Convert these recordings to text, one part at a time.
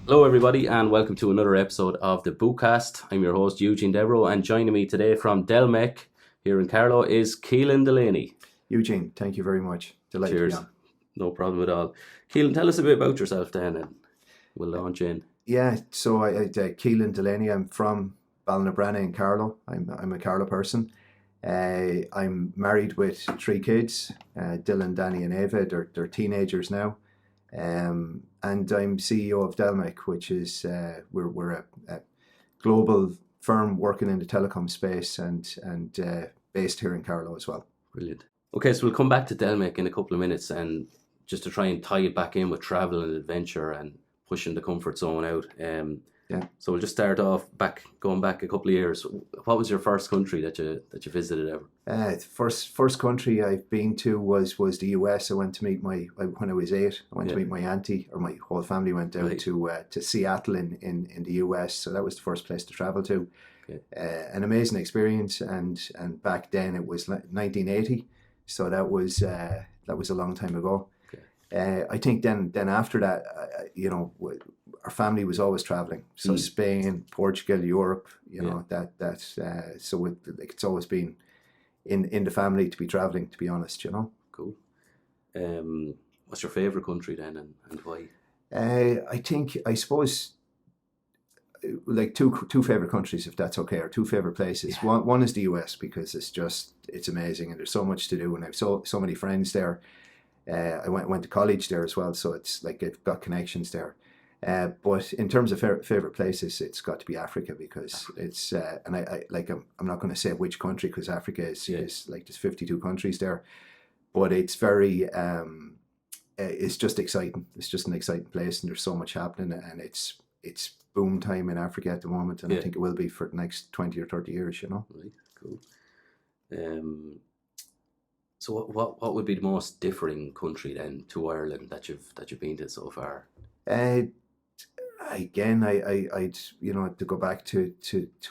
Hello everybody and welcome to another episode of the Bootcast. I'm your host Eugene Devereaux and joining me today from Delmec here in Carlow is Kealan Delaney. Eugene, thank you very much. Delighted Cheers. to be on. No problem at all. Kealan, tell us a bit about yourself then and we'll launch in. Yeah, so Kealan Delaney, I'm from Ballinabranna in Carlow. I'm a Carlow person. I'm married with 3 kids, Dylan, Danny and Ava. They're teenagers now. And I'm CEO of Delmec, which is we're a global firm working in the telecom space and based here in Carlow as well. Brilliant. Okay, so we'll come back to Delmec in a couple of minutes and just to try and tie it back in with travel and adventure and pushing the comfort zone out. So we'll just start off going back a couple of years. What was your first country that you visited ever? First country I've been to was the US. I went to meet when I was 8. I went to meet my auntie, or my whole family went out to Seattle in the US. So that was the first place to travel to. Okay. An amazing experience, and back then it was 1980, so that was a long time ago. Okay. I think then after that, our family was always traveling. So Spain, Portugal, Europe, so it's always been in the family to be traveling, to be honest, Cool. What's your favorite country then and why? I suppose like two favorite countries, if that's okay, or 2 favorite places. Yeah. One is the US, because it's amazing and there's so much to do, and I've so many friends there. I went to college there as well, so it's like I've got connections there. But in terms of favorite places, it's got to be Africa, because it's and I'm not going to say which country, because Africa is like there's 52 countries there, but it's very it's just exciting. It's just an exciting place, and there's so much happening, and it's boom time in Africa at the moment, and I think it will be for the next 20 or 30 years. Right, cool. So what would be the most differing country then to Ireland that you've been to so far? Again, I'd to go back to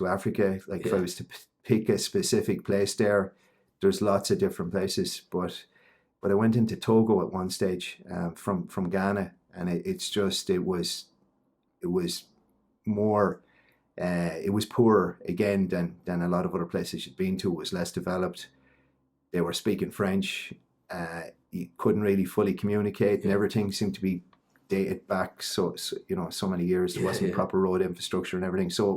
Africa. Like if I was to pick a specific place there's lots of different places, but I went into Togo at one stage from Ghana, and it was more. It was poorer again than a lot of other places you'd been to. It was less developed. They were speaking French. You couldn't really fully communicate, and everything seemed to be dated back so many years. There wasn't proper road infrastructure and everything. So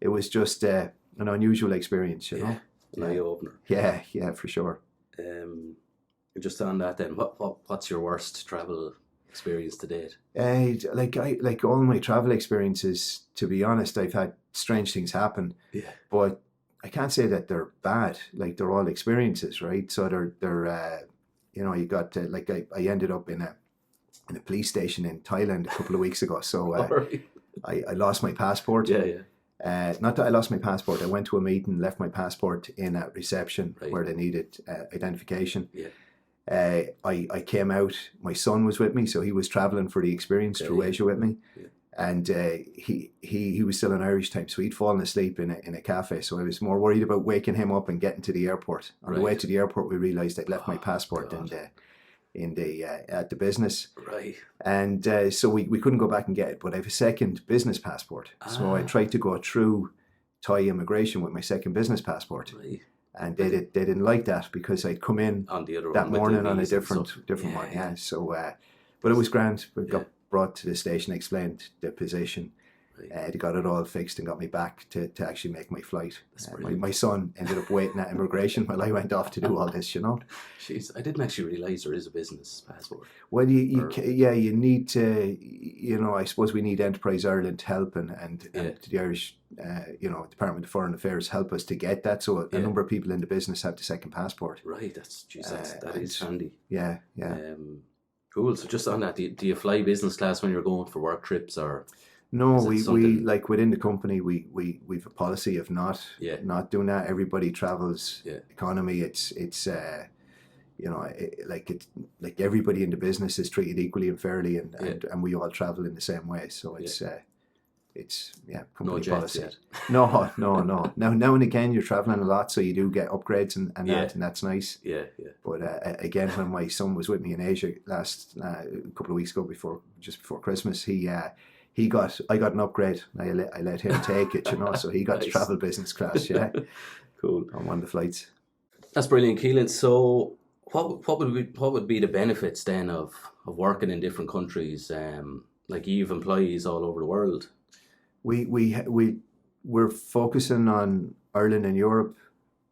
it was just an unusual experience, An eye opener. Yeah, for sure. Just on that then, what's your worst travel experience to date? Like all my travel experiences, to be honest, I've had strange things happen. Yeah. But I can't say that they're bad. Like, they're all experiences, right? So they're you got to, like, I ended up in a police station in Thailand a couple of weeks ago. So I lost my passport. Not that I lost my passport. I went to a meeting, left my passport in at reception where they needed identification. I came out. My son was with me, so he was traveling for the experience through Asia with me. And he was still in Irish time, so he'd fallen asleep in a cafe. So I was more worried about waking him up and getting to the airport. On the way to the airport, we realised I'd left my passport at the business. Right. And so we couldn't go back and get it. But I have a second business passport. So I tried to go through Thai immigration with my second business passport. Right. And they didn't like that, because I'd come in on the other that morning on a different one. one. Yeah. So, but it was grand. We got brought to the station, explained the position. They got it all fixed and got me back to actually make my flight. My son ended up waiting at immigration while I went off to do all this. Jeez, I didn't actually realise there is a business passport. Well, you need to. I suppose we need Enterprise Ireland help and the Irish, Department of Foreign Affairs help us to get that. So a number of people in the business have the second passport. Right. That is handy. Yeah. Cool. So just on that, do you fly business class when you're going for work trips, or? No, we like within the company we've a policy of not doing that. Everybody travels economy. It's like everybody in the business is treated equally and fairly, and we all travel in the same way. So it's company no policy. Yet. No. Now and again you're traveling a lot, so you do get upgrades and that's nice. Yeah. But again, when my son was with me in Asia a couple of weeks ago, just before Christmas, I got an upgrade. I let him take it, so he got to Nice. travel business class, Cool. on one of the flights. That's brilliant, Kealan. So what would be the benefits then of working in different countries? Like you've employees all over the world. We're focusing on Ireland and Europe,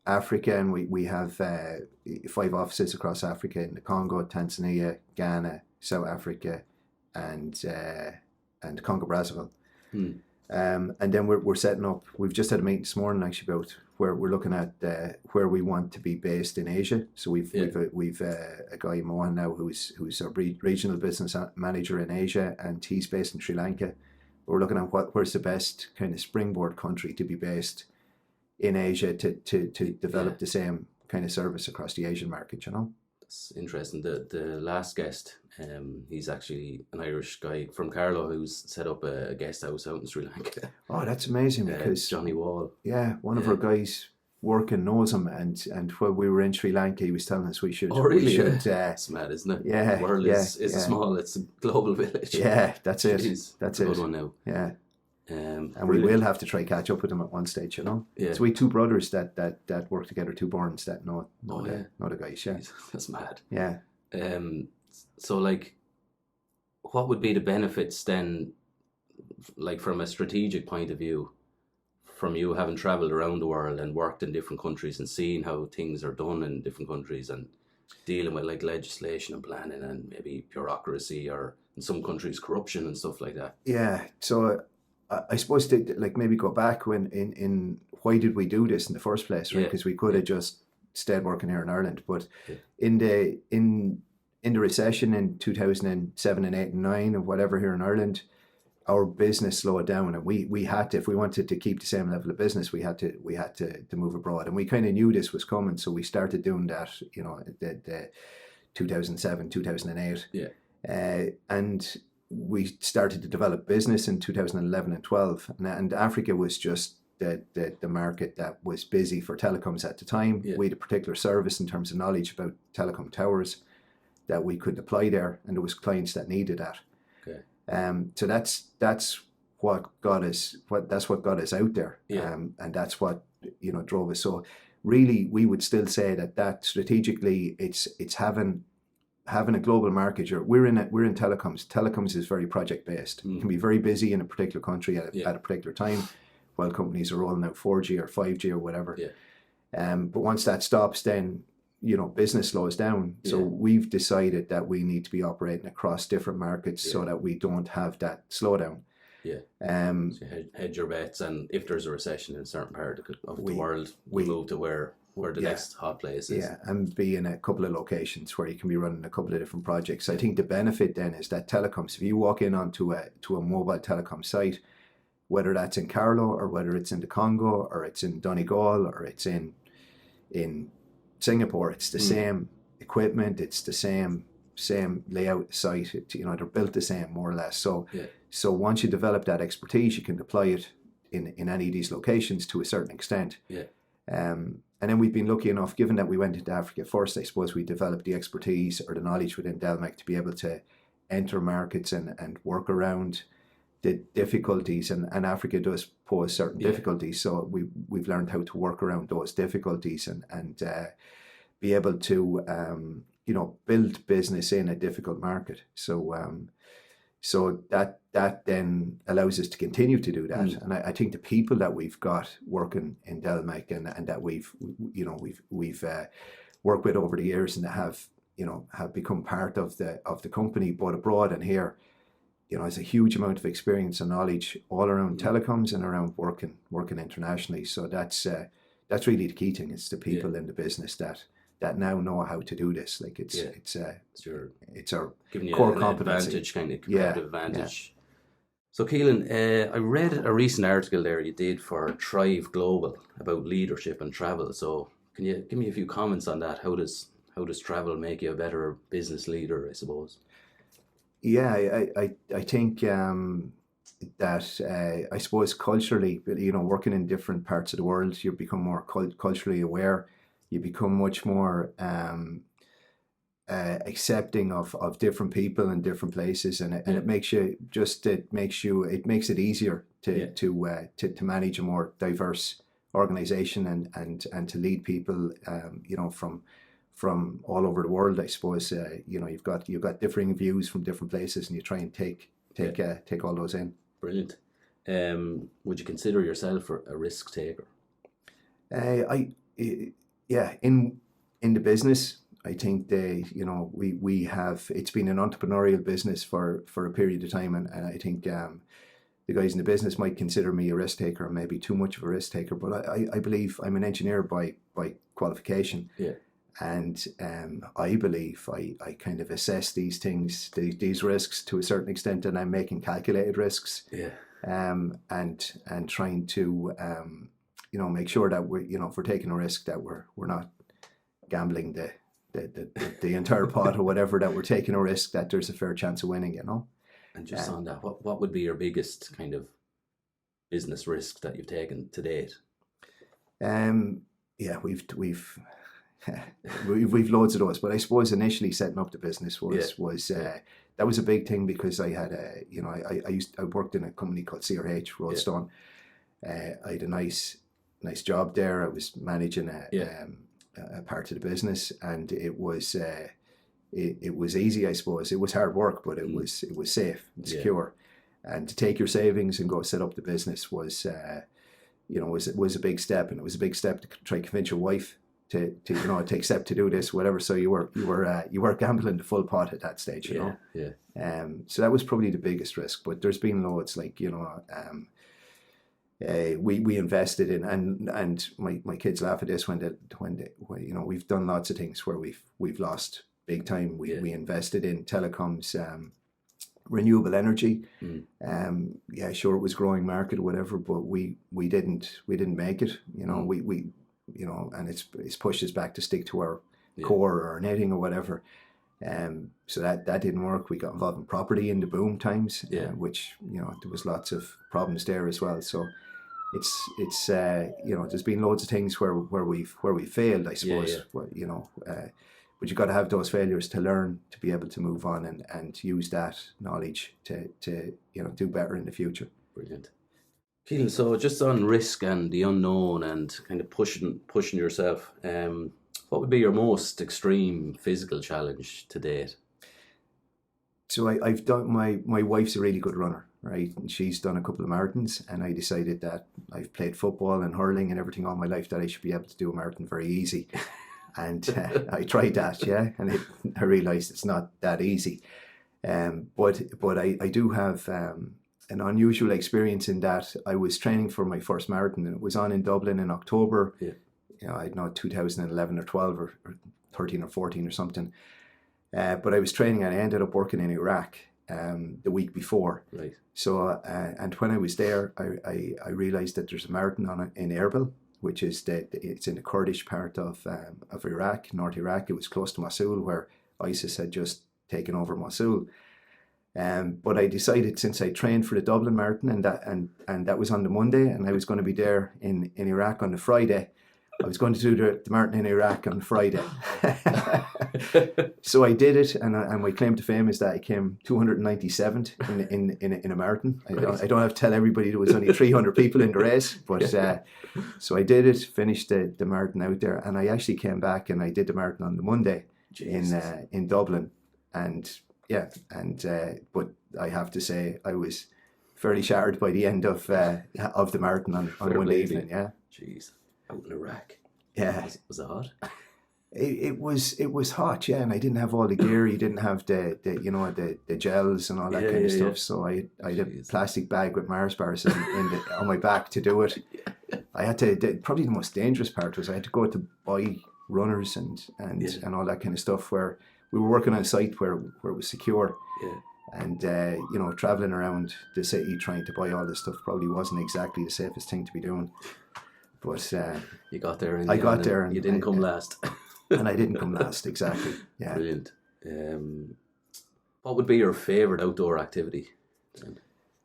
Africa, and we have 5 offices across Africa in the Congo, Tanzania, Ghana, South Africa, and Congo Brazzaville. And then we're setting up. We've just had a meeting this morning actually about where we're looking at where we want to be based in Asia. So we've a guy Mohan now who's our regional business manager in Asia, and he's based in Sri Lanka. We're looking at where's the best kind of springboard country to be based in Asia to develop the same kind of service across the Asian market. It's interesting. The last guest, he's actually an Irish guy from Carlow who's set up a guest house out in Sri Lanka. Oh, that's amazing, because Johnny Wall. Yeah, one of our guys working knows him, and when we were in Sri Lanka, he was telling us we should. Oh, really? It's mad, isn't it? Yeah, the world is small. It's a global village. Yeah, that's it. Jeez, that's a it. good one now. Yeah. And we will have to try catch up with them at one stage, Yeah. So we 2 brothers that work together, 2 Burns that know the guys. Yeah. Jeez, that's mad. Yeah. So like, what would be the benefits then, like from a strategic point of view, from you having travelled around the world and worked in different countries and seeing how things are done in different countries and dealing with like legislation and planning and maybe bureaucracy, or in some countries corruption and stuff like that? Yeah. So I suppose to like maybe go back when in why did we do this in the first place, right? Because we could have just stayed working here in Ireland, but in the recession in 2007 and 8 and 9 or whatever here in Ireland, our business slowed down, and we had to, if we wanted to keep the same level of business, we had to move abroad, and we kind of knew this was coming, so we started doing that, the 2007 2008, and we started to develop business in 2011 and 12, and Africa was just the market that was busy for telecoms at the time. We had a particular service in terms of knowledge about telecom towers that we could deploy there, and there was clients that needed that. So that's what got us out there, and that's what drove us. So really, we would still say that strategically, it's having a global market. We're in telecoms. Telecoms is very project based. It can be very busy in a particular country at a particular time, while companies are rolling out 4G or 5G or whatever. But once that stops, then business slows down. So we've decided that we need to be operating across different markets so that we don't have that slowdown. So hedge your bets, and if there's a recession in a certain part of the world, we move to where the next hot place is. And be in a couple of locations where you can be running a couple of different projects. I think the benefit then is that telecoms, if you walk in onto a mobile telecom site, whether that's in Carlow or whether it's in the Congo or it's in Donegal or it's in Singapore, it's the same equipment, it's the same layout site. They're built the same more or less. So once you develop that expertise, you can deploy it in any of these locations to a certain extent. And then we've been lucky enough, given that we went into Africa first, I suppose we developed the expertise or the knowledge within Delmec to be able to enter markets and work around the difficulties, and Africa does pose certain difficulties. So we've learned how to work around those difficulties and be able to build business in a difficult market. So that then allows us to continue to do that. And I think the people that we've got working in Delmec and that we've worked with over the years and that have become part of the company, both abroad and here, has a huge amount of experience and knowledge all around telecoms and around working internationally. So that's really the key thing. It's the people in the business that now know how to do this. Like it's our giving you core an competency. Advantage, kind of competitive advantage. So Kealan, I read a recent article there you did for Thrive Global about leadership and travel. So can you give me a few comments on that? How does travel make you a better business leader, I suppose? Yeah, I think that I suppose culturally, working in different parts of the world, you become more culturally aware. You become much more accepting of different people and different places, and it makes it easier to manage a more diverse organization and to lead people, from all over the world. I suppose you've got differing views from different places, and you try and take all those in. Brilliant. Would you consider yourself a risk taker? In the business, I think we have, it's been an entrepreneurial business for a period of time, and I think the guys in the business might consider me a risk taker, or maybe too much of a risk taker, but I believe I'm an engineer by qualification. Yeah. And I believe I kind of assess these things, these risks to a certain extent, and I'm making calculated risks. Yeah. And trying to make sure that if we're taking a risk, that we're not gambling the entire pot or whatever, that we're taking a risk that there's a fair chance of winning. And just on that, what would be your biggest kind of business risk that you've taken to date? We've loads of those, but I suppose initially setting up the business was that was a big thing, because I had I worked in a company called CRH Roadstone. I had a nice job there. I was managing a part of the business, and it was easy, I suppose. It was hard work, but it was safe and secure. And to take your savings and go set up the business was a big step, and it was a big step to try to convince your wife to accept to do this, whatever. So you were gambling the full pot at that stage, So that was probably the biggest risk. But there's been loads, like we invested in, and my kids laugh at this when we've done lots of things where we've lost big time. We invested in telecoms, renewable energy. Sure, it was growing market or whatever, but we didn't make it. And it's pushed us back to stick to our core or our knitting or whatever. So that didn't work. We got involved in property in the boom times, which there was lots of problems there as well. So it's there's been loads of things where we failed, I suppose. But you got to have those failures to learn, to be able to move on and use that knowledge to do better in the future. Brilliant. Kealan, so just on risk and the unknown and kind of pushing yourself, what would be your most extreme physical challenge to date? So I've done, my wife's a really good runner, right? And she's done a couple of marathons, and I decided that I've played football and hurling and everything all my life, that I should be able to do a marathon very easy. And I tried that, and I realised it's not that easy. But I do have an unusual experience in that I was training for my first marathon, and it was on in Dublin in October. I don't know, 2011 or 12 or 13 or 14 or something. But I was training, and I ended up working in Iraq the week before. Right. So and when I was there, I realised that there's a marathon on in Erbil, which is it's in the Kurdish part of Iraq, North Iraq. It was close to Mosul, where ISIS had just taken over Mosul. But I decided, since I trained for the Dublin Marathon, and that was on the Monday, and I was going to be there in Iraq on the Friday, I was going to do the marathon in Iraq on Friday. So I did it, and my claim to fame is that I came 297th in a marathon. I don't have to tell everybody there was only 300 people in the race, but so I did it, finished the marathon out there, and I actually came back and I did the marathon on the Monday in Dublin, but I have to say I was fairly shattered by the end of the marathon on one evening. Jeez. Out in Iraq. Was it hot? It was hot, and I didn't have all the gear. You didn't have the gels and all that kind of stuff. So I had a plastic bag with Mars bars on my back to do it. I had to. Probably the most dangerous part was I had to go to buy runners and all that kind of stuff, where we were working on a site where it was secure. And traveling around the city trying to buy all this stuff probably wasn't exactly the safest thing to be doing. But you got there. I got there, and you didn't come last. And I didn't come last, exactly. Yeah. Brilliant. What would be your favourite outdoor activity?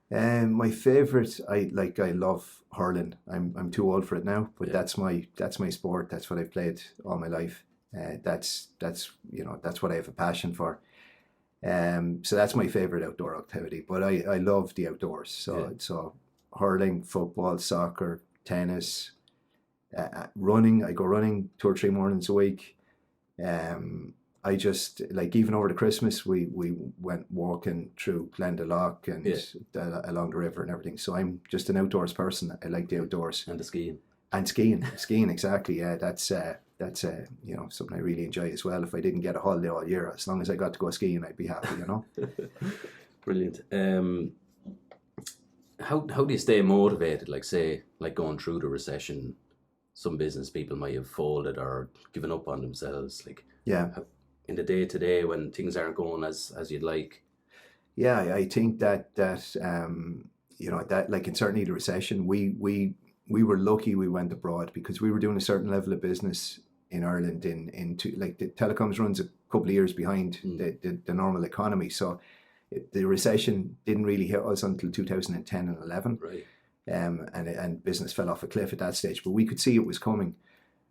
My favourite, I love hurling. I'm too old for it now, but that's my sport. That's what I've played all my life. That's what I have a passion for. So that's my favorite outdoor activity. But I love the outdoors. So hurling, football, soccer, tennis, running. I go running 2 or 3 mornings a week. I just like, even over the Christmas we went walking through Glendalough and along the river and everything. So I'm just an outdoors person. I like the outdoors. And the skiing. And skiing exactly. Yeah, that's something I really enjoy as well. If I didn't get a holiday all year, as long as I got to go skiing, I'd be happy. Brilliant. How do you stay motivated? Like, say, like going through the recession, some business people might have folded or given up on themselves. Like, in the day to day when things aren't going as you'd like. Yeah, I think that like, in certainly the recession, we were lucky we went abroad, because we were doing a certain level of business in Ireland into like, the telecoms runs a couple of years behind the normal economy. So the recession didn't really hit us until 2010 and 11. Right. And business fell off a cliff at that stage, but we could see it was coming.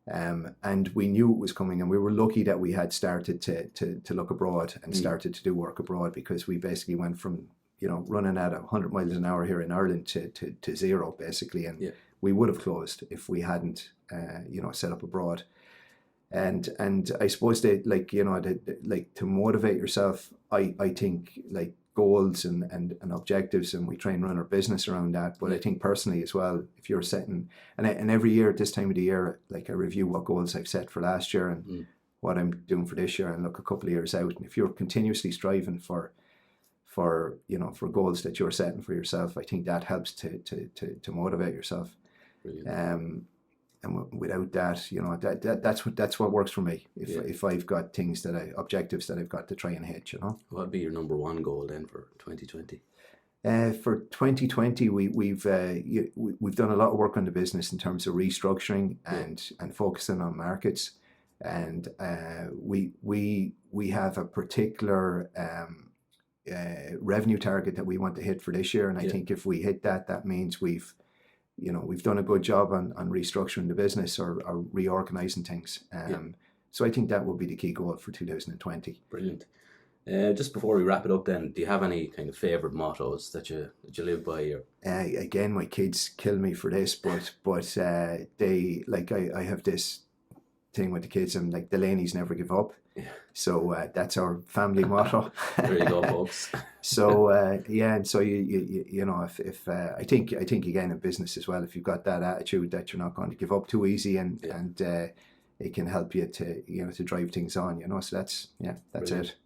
And we knew it was coming, and we were lucky that we had started to look abroad and started to do work abroad, because we basically went from running at 100 miles an hour here in Ireland to zero basically, and we would have closed if we hadn't set up abroad. And I suppose that, like, to motivate yourself, I think, like, goals and objectives, and we try and run our business around that. But I think personally as well, if you're setting, and every year at this time of the year, like, I review what goals I've set for last year and what I'm doing for this year, and look a couple of years out. And if you're continuously striving for goals that you're setting for yourself, I think that helps to motivate yourself. Brilliant. And without that, that's what works for me. If I've got objectives that I've got to try and hit, What would be your number one goal then for 2020? For 2020, we've done a lot of work on the business in terms of restructuring and focusing on markets, and we have a particular revenue target that we want to hit for this year. And I think if we hit that, that means we've done a good job on restructuring the business or reorganizing things. So I think that will be the key goal for 2020. Brilliant. Just before we wrap it up then, do you have any kind of favourite mottos that you live by? Or? Again, my kids kill me for this, but they, like, I have this thing with the kids, and like, Delaney's never give up. So that's our family motto. There you go, folks. So and so if I think again in business as well, if you've got that attitude that you're not going to give up too easy, and it can help you to drive things on. So that's Brilliant. It.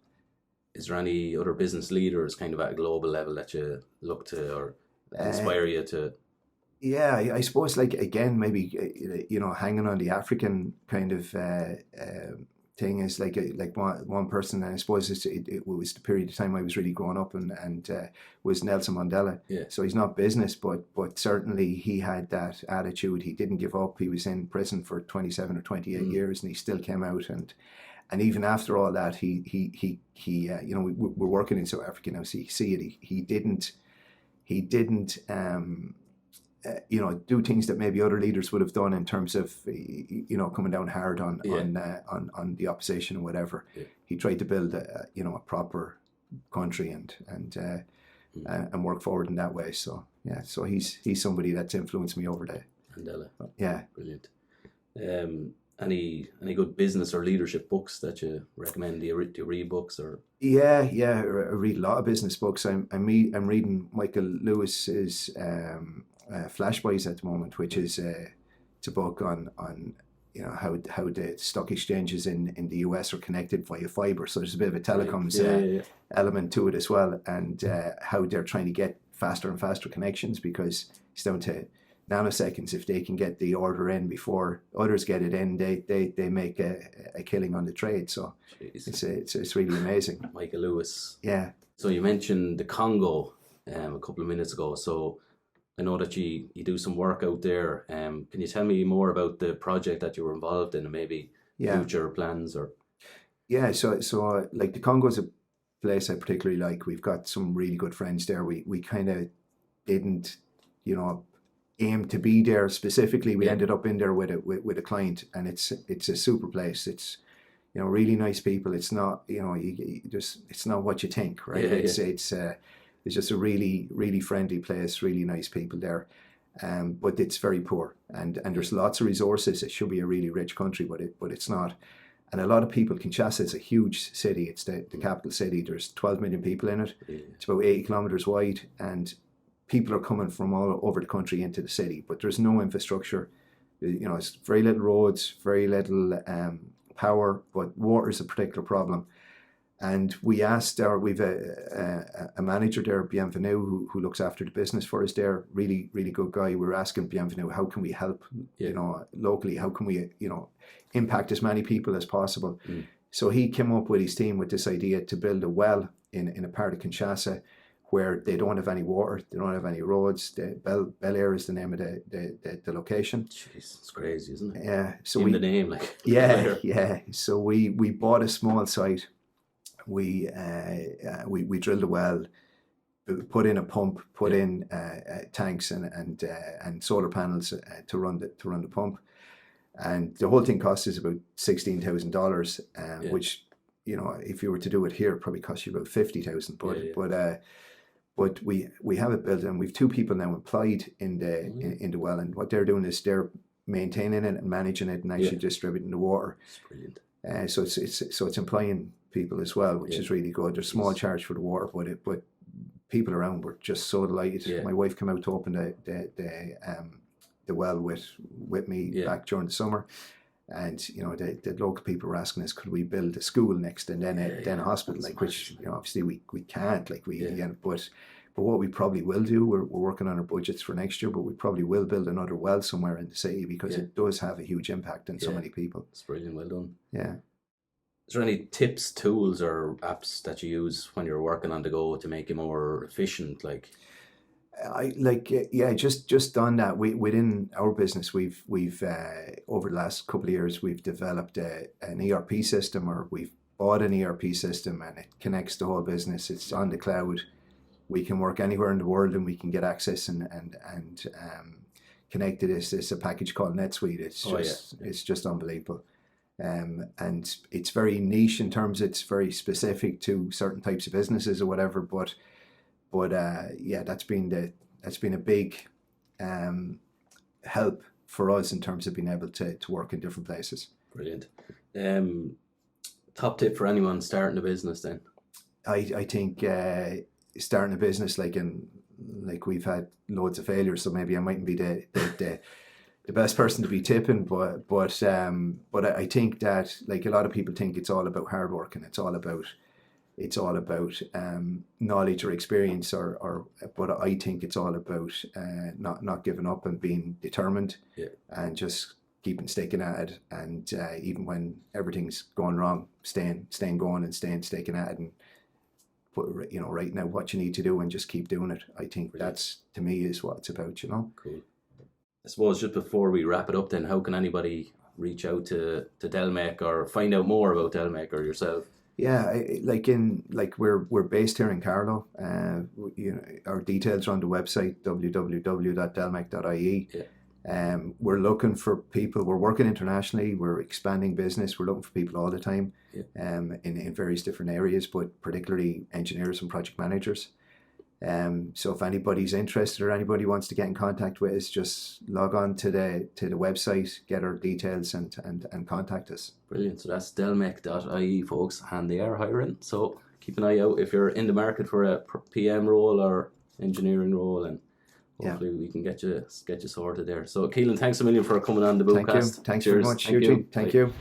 Is there any other business leaders kind of at a global level that you look to or inspire you to? Yeah, I suppose, like, again, maybe hanging on the African kind of thing is like one person. And I suppose it was the period of time I was really growing up, and was Nelson Mandela. So he's not business, but certainly he had that attitude. He didn't give up. He was in prison for 27 or 28 years, and he still came out, and even after all that, he we're working in South Africa now, so you see it. He didn't do things that maybe other leaders would have done in terms of coming down hard on the opposition or whatever. He tried to build a proper country and work forward in that way. So so he's somebody that's influenced me over there. Mandela. Yeah. Brilliant. Any good business or leadership books that you recommend? Do you read books or? Yeah, I read a lot of business books. I'm reading Michael Lewis's Flashboys at the moment, which is it's a book on how the stock exchanges in the US are connected via fiber. So there's a bit of a telecoms element to it as well, and how they're trying to get faster and faster connections, because it's down to nanoseconds. If they can get the order in before others get it in, they make a killing on the trade. So it's really amazing. Michael Lewis. Yeah. So you mentioned the Congo a couple of minutes ago. So I know that you do some work out there. Can you tell me more about the project that you were involved in, and maybe future plans? Or so like, the Congo is a place I particularly like. We've got some really good friends there. We kind of didn't aim to be there specifically. We ended up in there with a client, and it's a super place. It's you know, really nice people. It's not, you know, it's not what you think, right? It's just a really friendly place, really nice people there. But it's very poor, and there's lots of resources. It should be a really rich country, but it's not. And a lot of people, Kinshasa is a huge city. It's the capital city. There's 12 million people in it. It's about 80 kilometers wide, and people are coming from all over the country into the city, but there's no infrastructure. You know, it's very little roads, very little power, but water is a particular problem. And we asked we've a manager there, Bienvenu, who looks after the business for us there, really good guy. We're asking Bienvenu, how can we help, you know, locally? How can we, you know, impact as many people as possible? So he came up with his team with this idea to build a well in a part of Kinshasa where they don't have any water, they don't have any roads. Bel Air is the name of the location. Jeez, it's crazy, isn't it? Yeah. So the name, like. Yeah. So we bought a small site. We drilled a well, put in a pump, put in tanks and solar panels to run the pump, and the whole thing cost us about $16,000, which, you know, if you were to do it here, probably cost you about $50,000. But we have it built, and we've 2 people now employed in the well, and what they're doing is they're maintaining it and managing it and actually distributing the water. It's brilliant. So it's employing people as well, which is really good. There's small charge for the water, but people around were just so delighted. My wife came out to open the well with me back during the summer, and you know the local people were asking us, could we build a school next and then a hospital, like, which, you know, obviously we can't, like, but what we probably will do, we're working on our budgets for next year, but we probably will build another well somewhere in the city, because it does have a huge impact on so many people. It's brilliant, well done. Yeah. Is there any tips, tools, or apps that you use when you're working on the go to make you more efficient? Like, just on that. Within our business, we've over the last couple of years, we've developed an ERP system, or we've bought an ERP system, and it connects the whole business. It's on the cloud. We can work anywhere in the world, and we can get access and connect to this. It's a package called NetSuite. It's just unbelievable. And it's very niche in terms, it's very specific to certain types of businesses or whatever, but that's been a big help for us in terms of being able to work in different places. Brilliant. Top tip for anyone starting a business then? I think starting a business, like we've had loads of failures, so maybe I mightn't be the best person to be tipping, but I think that, like, a lot of people think it's all about hard work, and it's all about knowledge or experience, but I think it's all about not giving up and being determined, and just sticking at it, and even when everything's going wrong, staying going and sticking at it, and writing out what you need to do and just keep doing it. I think that's, to me, is what it's about, you know. Cool. I suppose just before we wrap it up then, how can anybody reach out to Delmec or find out more about Delmec or yourself? Yeah, we're based here in Carlow. Our details are on the website, www.delmec.ie. We're looking for people. We're working internationally. We're expanding business. We're looking for people all the time, in various different areas, but particularly engineers and project managers. So if anybody's interested or anybody wants to get in contact with us, just log on to the website, get our details, and contact us. Brilliant. So that's delmec.ie, folks, and they are hiring. So keep an eye out if you're in the market for a PM role or engineering role, and hopefully we can get you sorted there. So Kealan, thanks a million for coming on the Bootcast. Thank you. Thanks very much, Eugene. Thank you.